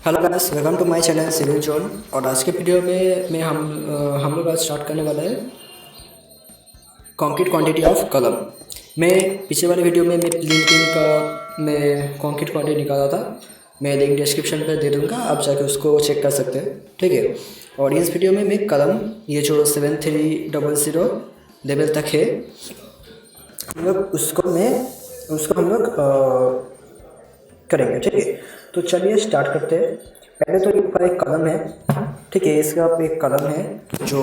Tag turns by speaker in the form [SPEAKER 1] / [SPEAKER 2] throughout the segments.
[SPEAKER 1] Hello guys, welcome to my channel Civil Zone. और आज के वीडियो में हम लोग आज स्टार्ट करने वाला है कंक्रीट क्वांटिटी ऑफ कलम। मैं पिछले वाले वीडियो में मैं प्लीन बीम का मैं कंक्रीट क्वांटिटी निकाला था। मैं लिंक डिस्क्रिप्शन पर दे दूंगा, आप जाके उसको चेक कर सकते हैं, ठीक है। और इस वीडियो में मैं कलम ये जो 7300 लेवल तक है हम लोग उसको हम लोग करेंगे, ठीक है। तो चलिए स्टार्ट करते हैं। पहले तो ऊपर एक कलम है, ठीक है। इसका एक कलम है जो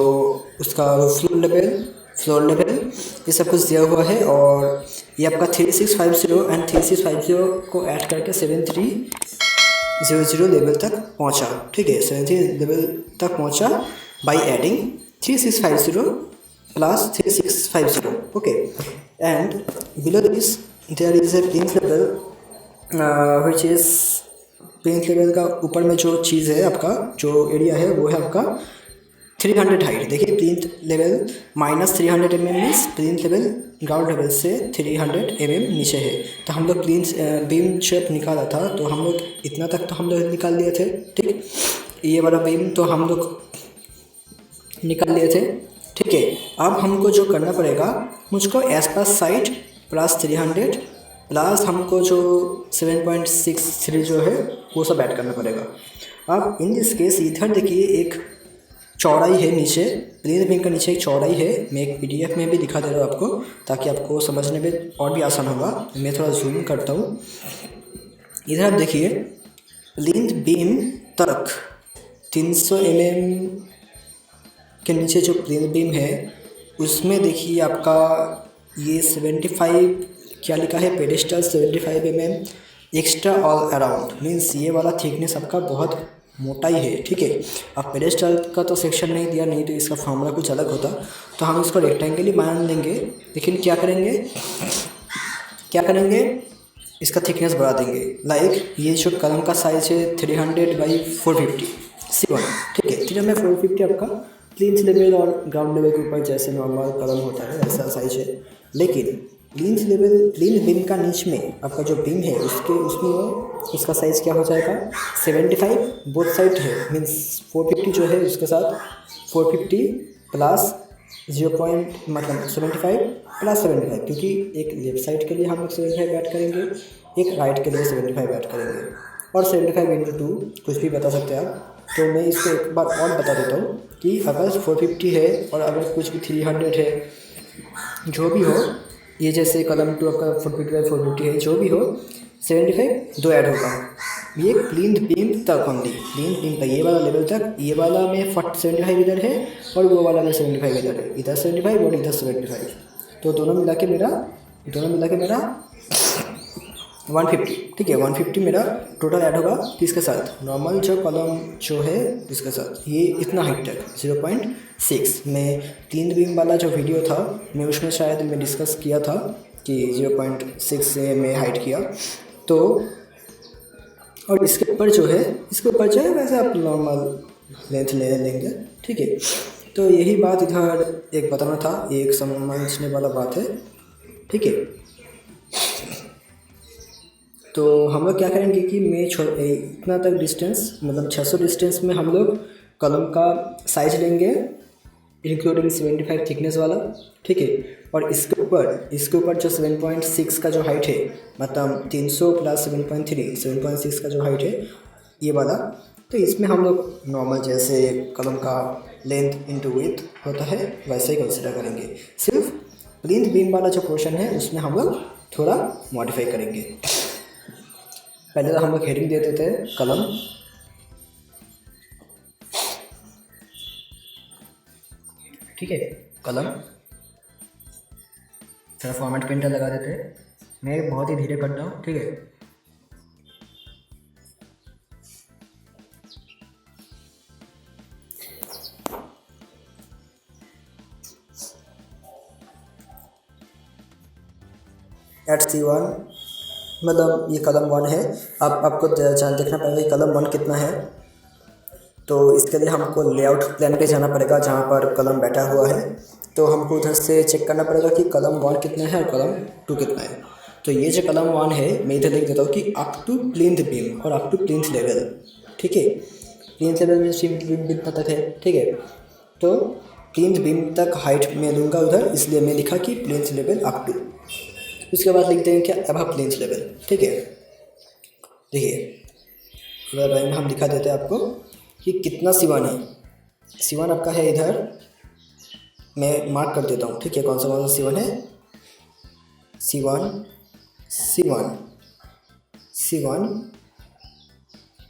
[SPEAKER 1] उसका फ्लोर लेवल ये सब कुछ दिया हुआ है। और ये आपका 3650 एंड 3650 को ऐड करके 7300 लेवल तक पहुंचा, ठीक है। 73 लेवल तक पहुंचा by adding 3650 plus 3650, okay. And below this there is a plinth level which is plinth level का ऊपर में जो चीज़ है आपका जो एरिया है वो है आपका 300 हाइट। देखिए plinth level -300 mm means plinth level ground level से 300 mm नीचे है। तो हम लोग प्लिंथ बीम शेप निकाला था, तो हम लोग इतना तक तो हम लोग निकाल लिए थे, ठीक। ये वाला बीम तो हम लोग निकाल लिए थे, ठीक है। अब हमको जो करना पड़ेगा, मुझको एस पास साइड प्लस 300 प्लस हमको जो 7.63 जो है वो सब ऐड करना पड़ेगा। अब इन दिस केस इधर देखिए एक चौड़ाई है नीचे, प्लिंथ बीम का नीचे एक चौड़ाई है। मैं एक PDF में भी दिखा दे रहा हूँ आपको, ताकि आपको समझने में और भी आसान होगा। मैं थोड़ा जूम करता हूँ। इधर आप देखिए प्लिंथ बीम तक 300 mm के नीचे जो प्लिंथ बीम है उसमें देखिए आपका ये 75 क्या लिखा है, pedestal 75 mm extra all around means ये वाला थिकनेस आपका बहुत मोटा ही है, ठीक है। अब पेडिस्टल का तो सेक्शन नहीं दिया, नहीं तो इसका फॉर्मूला कुछ अलग होता। तो हम इसको रेक्टेंगल ही मान लेंगे, लेकिन क्या करेंगे इसका थिकनेस बढ़ा देंगे। लाइक ये जो कलम का साइज है 300/450 C1, ठीक है। 300/450 आपका प्लिंथ लेवल और ग्राउंड लेवल के ऊपर जैसे नॉर्मल कलम होता है वैसा साइज है। लेकिन प्लिंथ बीम का नीच में आपका जो बीम है उसमें उसका साइज़ क्या हो जाएगा 75 बोथ साइड है, मीन्स 450 जो है उसके साथ 450 प्लस 75 प्लस 75, क्योंकि एक लेफ्ट साइड के लिए हम लोग 75 ऐड करेंगे, एक राइट के लिए 75 ऐड करेंगे। और 75/2 कुछ भी बता सकते हैं आप। तो मैं इसको एक बार और बता देता हूँ कि अगर 450 है और अगर कुछ भी 300 है, जो भी हो, ये जैसे कलम 2 आपका 450/450 है, जो भी हो 75 दो ऐड होगा। ये प्लिंथ बीम तक ओनली, प्लिंथ बीम तक ये वाला लेवल तक। ये वाला में 75 इधर है और वो वाला में 75 इधर है, इधर 75 और इधर 75। तो दोनों मिला के मेरा 150, ठीक है। 150 मेरा टोटल ऐड होगा किसके साथ, नॉर्मल जो कलम जो है इसके साथ। ये इतना हाइट तक 0.6 में प्लिंथ बीम वाला जो वीडियो था मैं उसमें शायद मैं डिस्कस किया था कि 0.6 से मैं हाइट किया। तो और इसके ऊपर जो है वैसे आप नॉर्मल लेंथ ले लेंगे, ठीक है। तो यही बात इधर एक बताना था, एक समझने वाला बात है, ठीक है। तो हम लोग क्या करेंगे कि मैं इतना तक डिस्टेंस मतलब 600 डिस्टेंस में हम लोग कलम का साइज लेंगे इंक्लूडिंग 75 थिकनेस वाला, ठीक है। और इसके ऊपर जो 7.6 का जो हाइट है, मतलब 300 प्लस 7.6 का जो हाइट है ये वाला, तो इसमें हम लोग नॉर्मल जैसे कलम का लेंथ इंटू विड्थ होता है वैसे ही कंसिडर करेंगे। सिर्फ प्लिंथ बीम वाला जो पोर्शन है उसमें हम लोग थोड़ा मॉडिफाई करेंगे। पहले तो हम लोग हेडिंग दे देते हैं कलम, ठीक है। कलम थोड़ा फॉर्मेट प्रिंटर लगा देते हैं। मैं बहुत ही धीरे करता हूँ, ठीक है। C1 मतलब ये कलम 1 है। अब आपको देखना पड़ेगा कि कलम 1 कितना है। तो इसके लिए हमको लेआउट प्लान पे जाना पड़ेगा जहाँ पर कलम बैठा हुआ है। तो हमको उधर से चेक करना पड़ेगा कि कलम 1 कितना है और कलम 2 कितना है। तो ये जो कलम 1 है मैं इधर लिख देता हूँ कि अप टू प्लिंथ बीम और अप टू प्लिंथ लेवल, ठीक है। प्लिंथ लेवल में स्टील बीम कितना तक है, ठीक है। तो प्लिंथ बीम तक हाइट में लूँगा उधर, इसलिए मैं लिखा कि प्लिंथ लेवल अप टू। उसके बाद लिखते हैं क्या, अबव प्लिंथ लेवल, ठीक है। देखिए ड्राइंग में हम दिखा देते हैं आपको कि कितना C1 है। C1 आपका है इधर, मैं मार्क कर देता हूँ, ठीक है। कौन सा C1 है, C1 C1 C1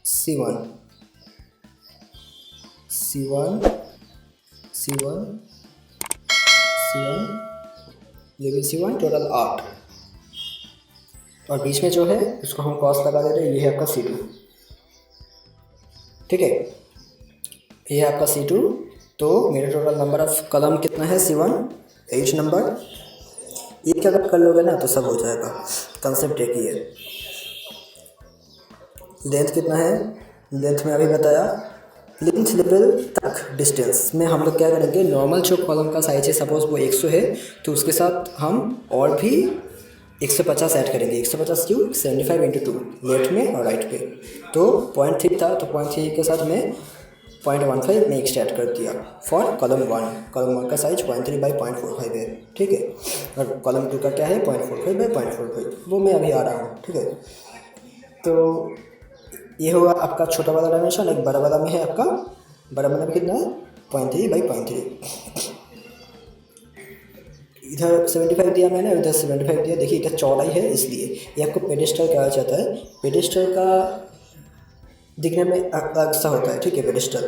[SPEAKER 1] C1 C1 C1 C1 level C1 total 8, और बीच में जो है उसको हम क्रॉस लगा देते हैं, ये है आपका C2, ठीक है। ये है आपका C2। तो मेरा टोटल नंबर ऑफ कलम कितना है, C1 8 नंबर। एक अगर कर लोगे ना तो सब हो जाएगा, कंसेप्ट एक ही है। लेंथ कितना है, लेंथ में अभी बताया। प्लिंथ लेवल तक डिस्टेंस में हम लोग क्या करेंगे, नॉर्मल जो कॉलम का साइज है सपोज वो 100 है, तो उसके साथ हम और भी 150 ऐड करेंगे। 150 क्यों, 75 × 2 लेफ्ट में और राइट पे। तो 0.3 था, तो 0.3 के साथ में 0.15 में एक्स्ट्रा ऐड कर दिया फॉर कॉलम 1। कॉलम 1 का साइज 0.3/0.45 है, ठीक है। और कॉलम 2 का क्या है, 0.45/0.45, वो मैं अभी आ रहा हूँ, ठीक है। तो ये होगा आपका छोटा वाला डायमेंशन। एक बड़ा वाला में है आपका, बड़ा वाला में कितना है, 0.3/0.3। इधर 75 दिया मैंने, उधर 75 दिया। देखिए इधर चौड़ाई है, इसलिए ये आपको पेडेस्टल कहा जाता है। पेडेस्टल का दिखने में अलग सा होता है, ठीक है। पेडेस्टल,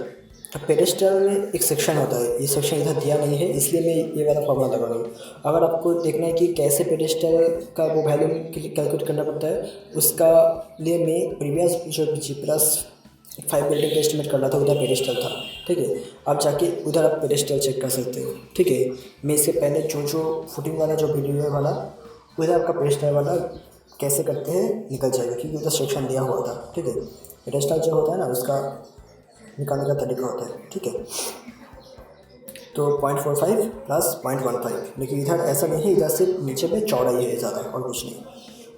[SPEAKER 1] अब पेडेस्टल में एक सेक्शन होता है, ये सेक्शन इधर दिया नहीं है, इसलिए मैं ये वाला फॉर्मूला लगा रहा हूँ। अगर आपको देखना है कि कैसे पेडेस्टल का वो वैल्यू कैलकुलेट करना पड़ता है, उसका लिए मैं प्रीवियस जो G+5 बिल्डिंग का एस्टिमेट कर रहा था, उधर पेडेस्टल था, ठीक है। आप जाके उधर आप पेडेस्टल चेक कर सकते हो, ठीक है। मैं इससे पहले जो फुटिंग वाला जो वीडियो है वाला, उधर आपका पेडेस्टल वाला कैसे करते हैं निकल जाएगा, क्योंकि उधर सेक्शन दिया हुआ था, ठीक है। पेडेस्टल जो होता है ना, उसका निकालने का तरीका होता है, ठीक है। तो 0.45 + 0.15, लेकिन इधर ऐसा नहीं है, इधर सिर्फ नीचे में चौड़ाई है ज़्यादा और कुछ नहीं।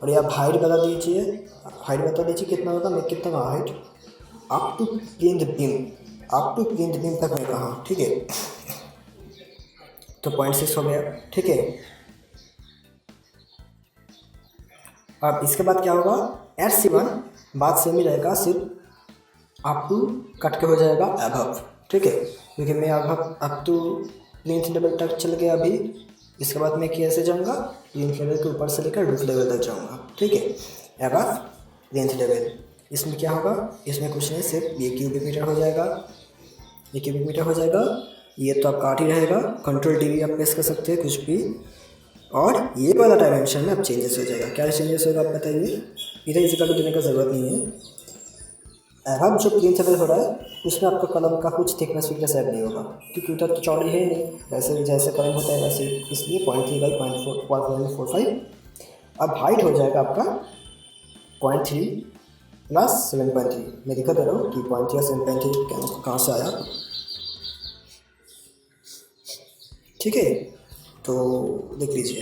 [SPEAKER 1] और ये आप हाइट बता दीजिए, हाइट बता दीजिए कितना होगा, मैं कितना कहा height, up to plinth beam, up to plinth beam तक मैं कहा, ठीक है। तो 0.6 हो गया, ठीक है। अब इसके बाद क्या होगा, C1 बात सेम ही रहेगा, सिर्फ अप टू कट के हो जाएगा अबव, ठीक है। क्योंकि मैं अप टू प्लिंथ लेवल तक चल गया अभी। इसके बाद मैं कैसे जाऊँगा, प्लिंथ लेवल के ऊपर से लेकर रूफ लेवल तक जाऊँगा, ठीक है। अबव प्लिंथ लेवल, इसमें क्या होगा, इसमें कुछ नहीं, सिर्फ ये क्यूबिक मीटर हो जाएगा, ये क्यूबिक मीटर हो जाएगा। ये तो आपका 8 ही रहेगा, कंट्रोल DV आप प्रेस कर सकते हैं कुछ भी। और ये वाला डायमेंशन में अब चेंजेस हो जाएगा। क्या चेंजेस होगा आप बताइए, इधर इक्वल देने का ज़रूरत नहीं है। अब जो प्लिंथ लेवल हो रहा है उसमें आपका कलम का कुछ थिकनेस विकनेस ऐड नहीं होगा, क्योंकि उधर तो चौड़ी है ही नहीं, वैसे जैसे कलम होता है वैसे, इसलिए 0.3/0.45। अब हाइट हो जाएगा आपका 0.3 + 7.3। मैं दिखा दे रहा हूँ कि 0.3 और 7.3 कहाँ से आया, ठीक है। तो देख लीजिए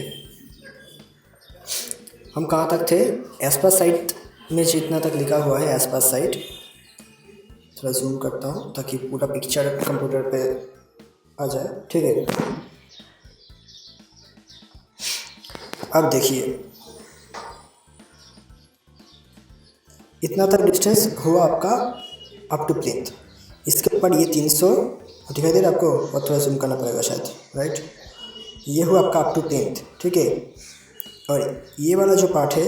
[SPEAKER 1] हम कहाँ तक थे, एस्पास साइट में जितना तक लिखा हुआ है, एस्पास साइट, थोड़ा जूम करता हूँ ताकि पूरा पिक्चर कंप्यूटर पे आ जाए, ठीक है। अब देखिए इतना तक डिस्टेंस हुआ आपका अप टू प्लिंथ। इसके ऊपर ये 300 दिखाई दे रहा है आपको, और थोड़ा जूम करना पड़ेगा शायद, राइट। ये हुआ आपका अप टू प्लिंथ, ठीक है। और ये वाला जो पार्ट है,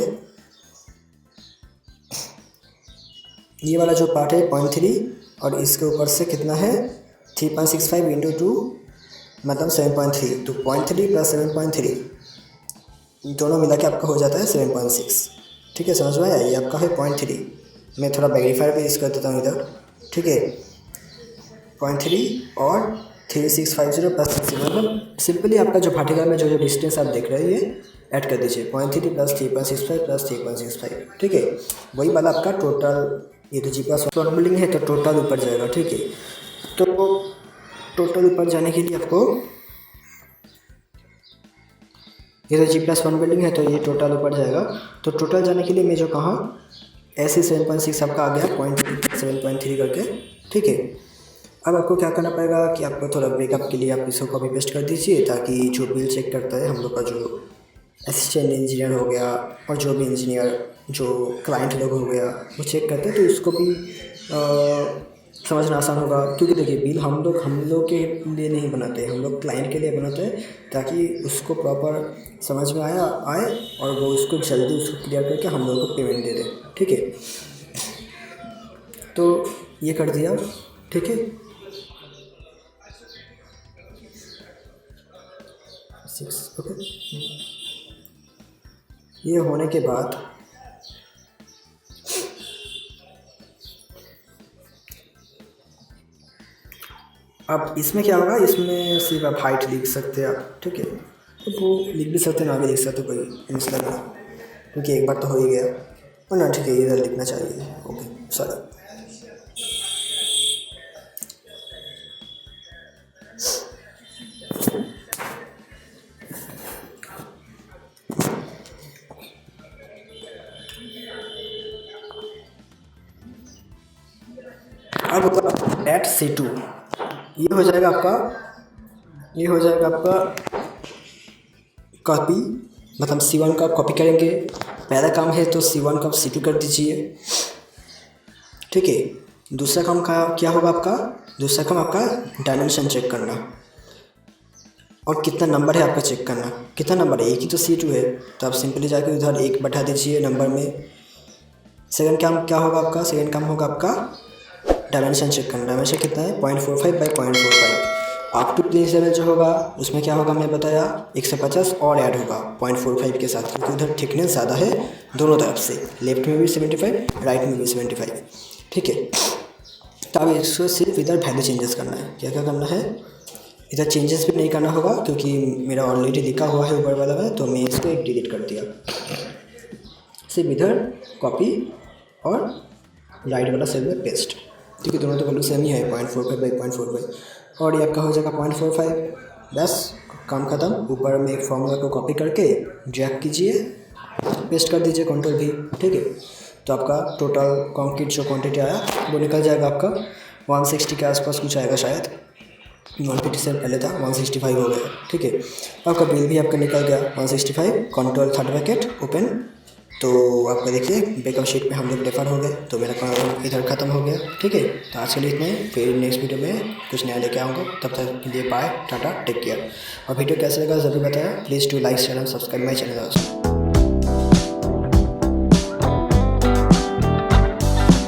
[SPEAKER 1] ये वाला जो पार्ट है 0.3, और इसके ऊपर से कितना है 3.65 × 2 मतलब 7.3। तो 0.3 + 7.3 दोनों मिला के आपका हो जाता है 7.6, ठीक है। समझ में आया, ये आपका है 0.3। मैं थोड़ा वेरीफाई भी यूज़ कर देता हूँ इधर, ठीक है। 0.3 और 3650 + 60, मतलब सिंपली आपका जो भाटिका में जो डिस्टेंस आप देख रहे हैं ये ऐड कर दीजिए, 0.3 + 3.65 + 3.65, ठीक है। वही वाला आपका टोटल, ये तो G+1 बिल्डिंग है तो टोटल ऊपर जाएगा, ठीक है। तो टोटल ऊपर जाने के लिए आपको, ये तो G+1 बिल्डिंग है तो ये टोटल ऊपर जाएगा। तो टोटल जाने के लिए मैं जो कहा ऐसे 7.6 आपका आ गया 0.7.3 करके, ठीक है। अब आपको क्या करना पड़ेगा कि आपको थोड़ा ब्रेकअप के लिए आप इसको कॉपी पेस्ट कर दीजिए, ताकि जो बिल चेक करता है हम लोग का, जो असिस्टेंट इंजीनियर हो गया और जो भी इंजीनियर, जो क्लाइंट लोग हो गया, वो चेक करते हैं, तो उसको भी समझना आसान होगा। क्योंकि देखिए बिल हम लोग के लिए नहीं बनाते, हम लोग क्लाइंट के लिए बनाते हैं, ताकि उसको प्रॉपर समझ में आए और वो उसको जल्दी उसको क्लियर करके हम लोग को पेमेंट दे दे, ठीक है। तो ये कर दिया, ठीक है। 6 ओके। ये होने के बाद अब इसमें क्या होगा, इसमें सिर्फ आप हाइट लिख सकते हैं आप, ठीक है। तो वो लिख भी सकते ना भी लिख सकते, कोई मसला नहीं, क्योंकि एक बार तो हो ही गया। और ना ठीक है, इधर लिखना चाहिए, ओके सॉरी। अब एट C2 ये हो जाएगा आपका कॉपी, मतलब C1 का कॉपी करेंगे। पहला काम है तो C1 का C2 कर दीजिए, ठीक है। दूसरा काम का क्या होगा आपका, दूसरा काम आपका डायमेंशन चेक करना और कितना नंबर है आपका चेक करना। कितना नंबर है, एक ही तो C2 है, तो आप सिंपली जाकर उधर 1 बैठा दीजिए नंबर में। सेकंड काम क्या होगा आपका, सेकंड काम होगा आपका डायमेंशन चेक करना। डायमेंशन कितना है, 0.45 by 0.45। Up to place level जो होगा उसमें क्या होगा, मैं बताया 150 और ऐड होगा 0.45 के साथ, क्योंकि उधर थिकनेस ज़्यादा है दोनों तरफ से, लेफ्ट में भी 75, राइट में भी 75, ठीक है। तो अब इसको सिर्फ इधर वैल्यू चेंजेस करना है। क्या क्या करना है, इधर चेंजेस भी नहीं करना होगा, क्योंकि मेरा ऑलरेडी लिखा हुआ है ऊपर वाला में, तो मैं इसको एक डिलीट कर दिया। सिर्फ इधर कॉपी और राइट वाला सेल में पेस्ट, क्योंकि दोनों तो वैल्यू सेम ही है, 0.45 बाई 0.45, और ये आपका हो जाएगा 0.45। बस काम खत्म। ऊपर में एक फॉर्मूला को कॉपी करके ड्रैग कीजिए, पेस्ट कर दीजिए, कंट्रोल भी, ठीक है। तो आपका टोटल कंक्रीट जो क्वांटिटी आया वो निकल जाएगा आपका 160 के आसपास कुछ आएगा शायद, 150 से पहले था 165 हो गया, ठीक है। आपका बिल भी आपका निकल गया 165, कंट्रोल थर्ड ब्रैकेट ओपन। तो आपका देखिए बैकअप शीट पे हम लोग रेफर हो गए, तो मेरा काम इधर ख़त्म हो गया, ठीक है। तो आज के लिए इतना ही, फिर नेक्स्ट वीडियो में कुछ नया लेके आऊँगा। तब तक के लिए बाय, टाटा, टेक केयर। और वीडियो कैसा लगा ज़रूर बताया, please do like, channel subscribe my channel.